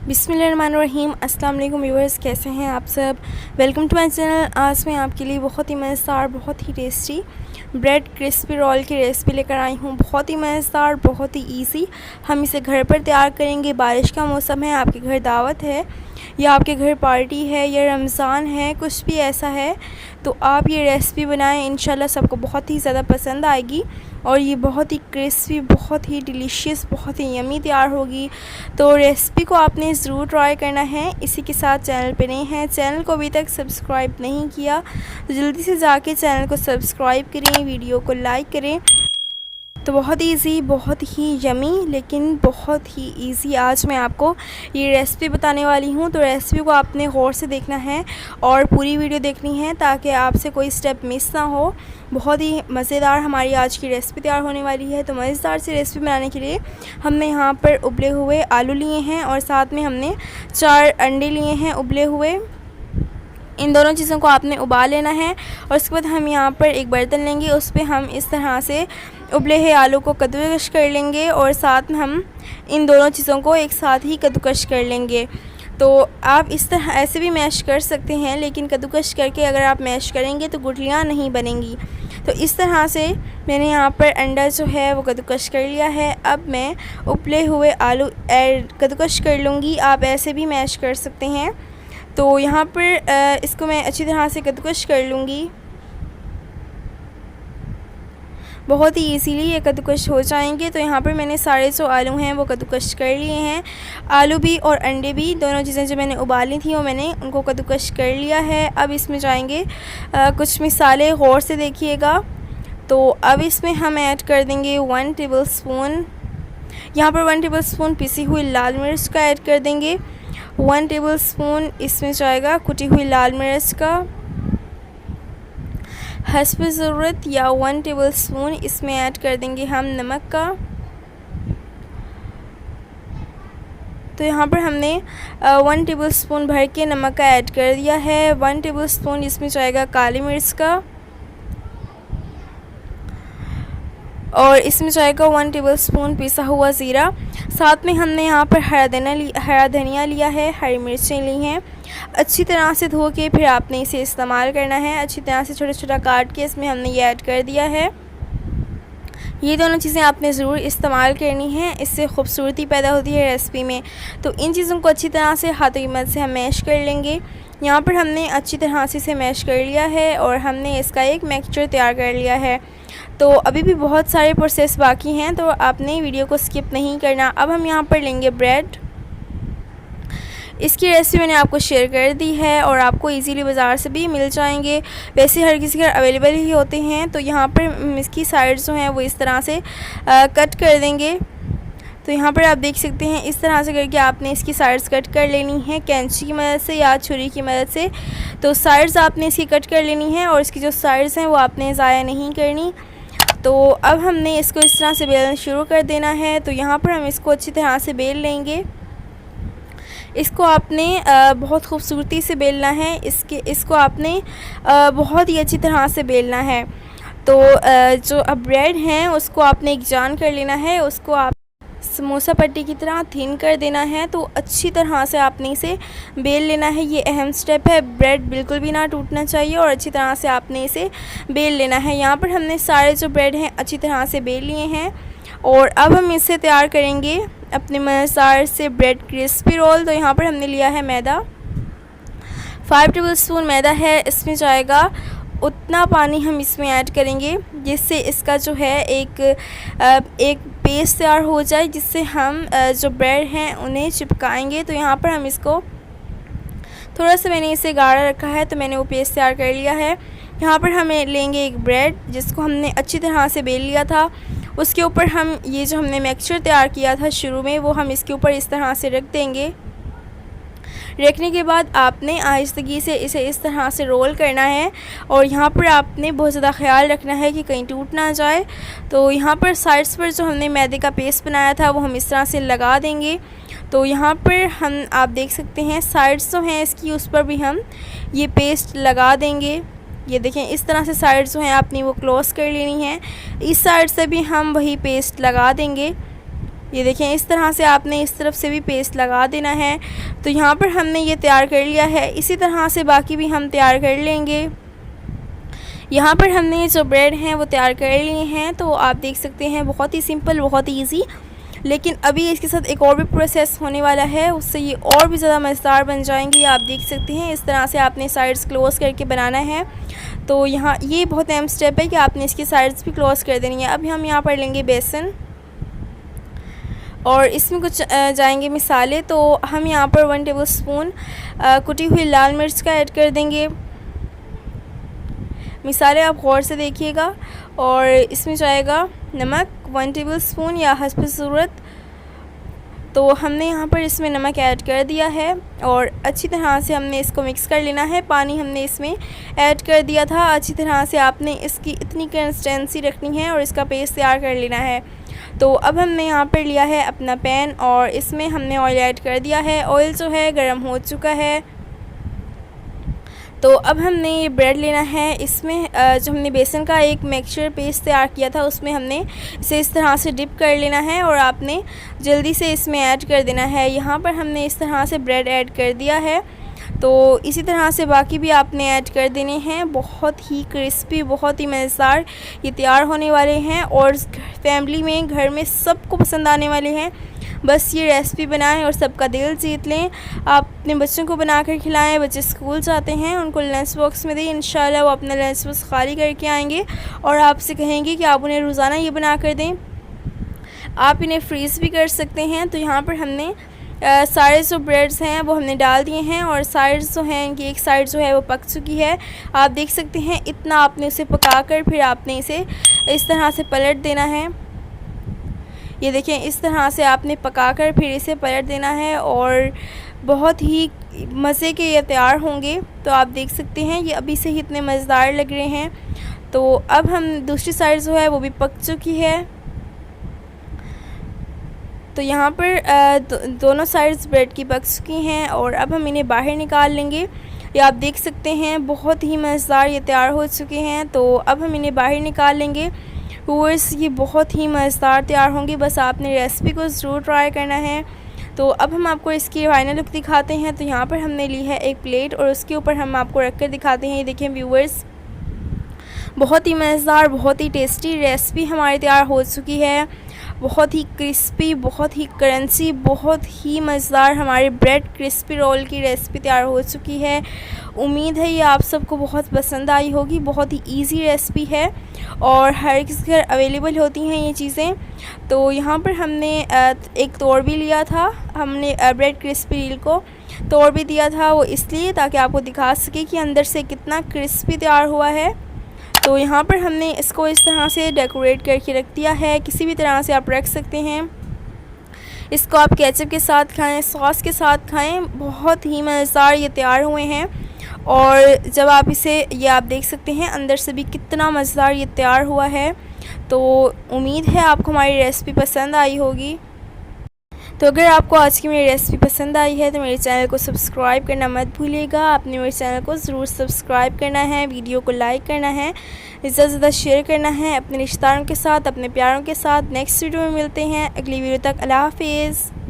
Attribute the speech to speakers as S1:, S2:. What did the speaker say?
S1: बिस्मिल्लाहिर्रहमानिर्रहीम। अस्सलाम वालेकुम व्यूअर्स, कैसे हैं आप सब। Welcome to my channel. आज मैं आपके लिए बहुत ही मज़ेदार, बहुत ही टेस्टी ब्रेड क्रिस्पी रोल की रेसिपी लेकर आई हूँ। बहुत ही मज़ेदार, बहुत ही इजी। हम इसे घर पर तैयार करेंगे। बारिश का मौसम है, आपके घर दावत है या आपके घर पार्टी है या रमज़ान है, कुछ भी ऐसा है तो आप ये रेसिपी बनाएं। इंशाल्लाह सबको बहुत ही ज़्यादा पसंद आएगी और ये बहुत ही क्रिस्पी, बहुत ही डिलीशियस, बहुत ही यमी तैयार होगी। तो रेसिपी को आपने ज़रूर ट्राई करना है। इसी के साथ चैनल पे नए हैं, चैनल को अभी तक सब्सक्राइब नहीं किया तो जल्दी से जाके चैनल को सब्सक्राइब करें, वीडियो को लाइक करें। तो बहुत ईज़ी, बहुत ही यमी, लेकिन बहुत ही इजी आज मैं आपको ये रेसिपी बताने वाली हूँ। तो रेसिपी को आपने गौर से देखना है और पूरी वीडियो देखनी है ताकि आपसे कोई स्टेप मिस ना हो। बहुत ही मज़ेदार हमारी आज की रेसिपी तैयार होने वाली है। तो मज़ेदार सी रेसिपी बनाने के लिए हमने यहाँ पर उबले हुए आलू लिए हैं और साथ में हमने 4 अंडे लिए हैं उबले हुए। इन दोनों चीज़ों को आपने उबाल लेना है और उसके बाद हम यहाँ पर एक बर्तन लेंगे, उस पर हम इस तरह से उबले हुए आलू को कद्दूकश कर लेंगे और साथ में हम इन दोनों चीज़ों को एक साथ ही कद्दूकश कर लेंगे। तो आप इस तरह ऐसे भी मैश कर सकते हैं, लेकिन कद्दूकश करके अगर आप मैश करेंगे तो गुठलियाँ नहीं बनेंगी। तो इस तरह से मैंने यहाँ पर अंडा जो है वो कद्दूकश कर लिया है। अब मैं उबले हुए आलू कद्दूकश कर लूँगी। आप ऐसे भी मैश कर सकते हैं। तो यहाँ पर इसको मैं अच्छी तरह से कद्दूकश कर लूँगी। बहुत ही इजीली ये कद्दूकश हो जाएंगे। तो यहाँ पर मैंने सारे जो आलू हैं वो कद्दूकश कर लिए हैं। आलू भी और अंडे भी, दोनों चीज़ें जो मैंने उबाली थी वो मैंने उनको कद्दूकश कर लिया है। अब इसमें जाएंगे कुछ मिसाले, गौर से देखिएगा। तो अब इसमें हम ऐड कर देंगे 1 टेबल स्पून, यहाँ पर 1 टेबल स्पून पिसी हुई लाल मिर्च का ऐड कर देंगे। 1 टेबल स्पून इसमें जाएगा कुटी हुई लाल मिर्च का। हस्ब ज़रूरत या 1 टेबल स्पून इसमें ऐड कर देंगे हम नमक का। तो यहाँ पर हमने 1 टेबल स्पून भर के नमक का ऐड कर दिया है। 1 टेबल स्पून इसमें जाएगा काली मिर्च का और इसमें जाएगा 1 टेबल स्पून पिसा हुआ ज़ीरा। साथ में हमने यहाँ पर हरा धनिया लिया है, हरी मिर्चें ली हैं। अच्छी तरह से धो के फिर आपने इसे इस्तेमाल करना है। अच्छी तरह से छोटा छोटा काट के इसमें हमने ये ऐड कर दिया है। ये दोनों चीज़ें आपने ज़रूर इस्तेमाल करनी है, इससे खूबसूरती पैदा होती है रेसिपी में। तो इन चीज़ों को अच्छी तरह से हाथों की मदद से हम मैश कर लेंगे। यहाँ पर हमने अच्छी तरह से इसे मैश कर लिया है और हमने इसका एक मिक्सचर तैयार कर लिया है। तो अभी भी बहुत सारे प्रोसेस बाकी हैं, तो आपने वीडियो को स्किप नहीं करना। अब हम यहाँ पर लेंगे ब्रेड। इसकी रेसिपी मैंने आपको शेयर कर दी है और आपको इजीली बाज़ार से भी मिल जाएंगे। वैसे हर किसी घर अवेलेबल ही होते हैं। तो यहाँ पर इसकी साइड्स जो हैं वो इस तरह से कट कर देंगे। तो यहाँ पर आप देख सकते हैं इस तरह से करके आपने इसकी साइड्स कट कर लेनी है कैंची की मदद से या छुरी की मदद से। तो साइड्स आपने इसकी कट कर लेनी है और इसकी जो साइड्स हैं वो आपने ज़ाया नहीं करनी। तो अब हमने इसको इस तरह से बेलना शुरू कर देना है। तो यहाँ पर हम इसको अच्छी तरह से बेल लेंगे। इसको आपने बहुत खूबसूरती से बेलना है। इसको आपने बहुत ही अच्छी तरह से बेलना है। तो जो अब ब्रेड हैं उसको आपने एक जान कर लेना है, उसको आप समोसा पट्टी की तरह थिन कर देना है। तो अच्छी तरह से आपने इसे बेल लेना है, ये अहम स्टेप है। ब्रेड बिल्कुल भी ना टूटना चाहिए और अच्छी तरह से आपने इसे बेल लेना है। यहाँ पर हमने सारे जो ब्रेड हैं अच्छी तरह से बेल लिए हैं और अब हम इसे तैयार करेंगे अपने मज़ेदार से ब्रेड क्रिस्पी रोल। तो यहाँ पर हमने लिया है मैदा, 5 टेबल स्पून मैदा है। इसमें जाएगा उतना पानी हम इसमें ऐड करेंगे जिससे इसका जो है एक पेस्ट तैयार हो जाए, जिससे हम जो ब्रेड हैं उन्हें चिपकाएंगे। तो यहाँ पर हम इसको थोड़ा सा, मैंने इसे गाढ़ा रखा है तो मैंने वो पेस्ट तैयार कर लिया है। यहाँ पर हमें लेंगे एक ब्रेड जिसको हमने अच्छी तरह से बेल लिया था। उसके ऊपर हम ये जो हमने मिक्सचर तैयार किया था शुरू में वो हम इसके ऊपर इस तरह से रख देंगे। रखने के बाद आपने आहिस्तगी से इसे इस तरह से रोल करना है और यहाँ पर आपने बहुत ज़्यादा ख्याल रखना है कि कहीं टूट ना जाए। तो यहाँ पर साइड्स पर जो हमने मैदे का पेस्ट बनाया था वो हम इस तरह से लगा देंगे। तो यहाँ पर हम आप देख सकते हैं साइड्स जो हैं इसकी, उस पर भी हम ये पेस्ट लगा देंगे। ये देखें इस तरह से साइड जो हैं आपने वो क्लोज़ कर लेनी है। इस साइड से भी हम वही पेस्ट लगा देंगे। ये देखें, इस तरह से आपने इस तरफ से भी पेस्ट लगा देना है। तो यहाँ पर हमने ये तैयार कर लिया है। इसी तरह से बाकी भी हम तैयार कर लेंगे। यहाँ पर हमने जो ब्रेड हैं वो तैयार कर लिए हैं। तो आप देख सकते हैं बहुत ही सिंपल, बहुत ही ईजी। लेकिन अभी इसके साथ एक और भी प्रोसेस होने वाला है, उससे ये और भी ज़्यादा मज़ेदार बन जाएंगे। आप देख सकते हैं इस तरह से आपने साइड्स क्लोज़ करके बनाना है। तो यहाँ ये बहुत अहम स्टेप है कि आपने इसकी साइड्स भी क्लोज़ कर देनी है। अभी हम यहाँ पर लेंगे बेसन और इसमें कुछ जाएंगे मिसाले। तो हम यहाँ पर 1 टेबलस्पून कुटी हुई लाल मिर्च का ऐड कर देंगे। मिसाले आप गौर से देखिएगा। और इसमें जाएगा नमक 1 टेबलस्पून या हस्ब ज़रूरत। तो हमने यहाँ पर इसमें नमक ऐड कर दिया है और अच्छी तरह से हमने इसको मिक्स कर लेना है। पानी हमने इसमें ऐड कर दिया था। अच्छी तरह से आपने इसकी इतनी कंसिस्टेंसी रखनी है और इसका पेस्ट तैयार कर लेना है। तो अब हमने यहाँ पर लिया है अपना पैन और इसमें हमने ऑयल ऐड कर दिया है। ऑयल जो है गर्म हो चुका है। तो अब हमने ये ब्रेड लेना है। इसमें जो हमने बेसन का एक मिक्सचर पेस्ट तैयार किया था उसमें हमने इसे इस तरह से डिप कर लेना है और आपने जल्दी से इसमें ऐड कर देना है। यहाँ पर हमने इस तरह से ब्रेड ऐड कर दिया है। तो इसी तरह से बाकी भी आपने ऐड कर देने हैं। बहुत ही क्रिस्पी, बहुत ही मज़ेदार ये तैयार होने वाले हैं और फैमिली में, घर में सबको पसंद आने वाले हैं। बस ये रेसिपी बनाएं और सबका दिल जीत लें। आप अपने बच्चों को बना कर खिलाएं। बच्चे स्कूल जाते हैं, उनको लंच बॉक्स में दें। इंशाल्लाह वो अपना लंच बॉक्स खाली करके आएंगे और आपसे कहेंगे कि आप उन्हें रोज़ाना ये बना कर दें। आप इन्हें फ्रीज़ भी कर सकते हैं। तो यहाँ पर हमने सारे जो ब्रेड्स हैं वो हमने डाल दिए हैं और साइड्स जो हैं इनकी एक साइड जो है वो पक चुकी है। आप देख सकते हैं इतना आपने उसे पकाकर फिर आपने इसे इस तरह से पलट देना है। ये देखें, इस तरह से आपने पकाकर फिर इसे पलट देना है और बहुत ही मज़े के ये तैयार होंगे। तो आप देख सकते हैं ये अभी से ही इतने मज़ेदार लग रहे हैं। तो अब हम दूसरी साइड जो है वो भी पक चुकी है। तो यहाँ पर दोनों साइड्स ब्रेड की पक चुकी हैं और अब हम इन्हें बाहर निकाल लेंगे। ये आप देख सकते हैं बहुत ही मज़ेदार ये तैयार हो चुके हैं। तो अब हम इन्हें बाहर निकाल लेंगे। व्यूअर्स, ये बहुत ही मज़ेदार तैयार होंगे। बस आपने रेसिपी को ज़रूर ट्राई करना है। तो अब हम आपको इसकी फाइनल लुक दिखाते हैं। तो यहाँ पर हमने ली है एक प्लेट और उसके ऊपर हम आपको रख कर दिखाते हैं। ये देखें व्यूअर्स, बहुत ही मज़ेदार, बहुत ही टेस्टी रेसिपी हमारी तैयार हो चुकी है। बहुत ही क्रिस्पी, बहुत ही क्रंची, बहुत ही मज़ेदार हमारे ब्रेड क्रिस्पी रोल की रेसिपी तैयार हो चुकी है। उम्मीद है ये आप सबको बहुत पसंद आई होगी। बहुत ही इजी रेसिपी है और हर किसी घर अवेलेबल होती हैं ये चीज़ें। तो यहाँ पर हमने एक तोड़ भी लिया था। हमने ब्रेड क्रिस्पी रील को तोड़ भी दिया था, वो इसलिए ताकि आपको दिखा सके कि अंदर से कितना क्रिस्पी तैयार हुआ है। तो यहाँ पर हमने इसको इस तरह से डेकोरेट करके रख दिया है। किसी भी तरह से आप रख सकते हैं। इसको आप केचप के साथ खाएं, सॉस के साथ खाएं। बहुत ही मज़ेदार ये तैयार हुए हैं और जब आप इसे, ये आप देख सकते हैं अंदर से भी कितना मज़ेदार ये तैयार हुआ है। तो उम्मीद है आपको हमारी रेसिपी पसंद आई होगी। तो अगर आपको आज की मेरी रेसिपी पसंद आई है तो मेरे चैनल को सब्सक्राइब करना मत भूलिएगा। आपने मेरे चैनल को ज़रूर सब्सक्राइब करना है, वीडियो को लाइक करना है, ज़्यादा से ज़्यादा शेयर करना है अपने रिश्तेदारों के साथ, अपने प्यारों के साथ। नेक्स्ट वीडियो में मिलते हैं। अगली वीडियो तक अल्लाह हाफिज़।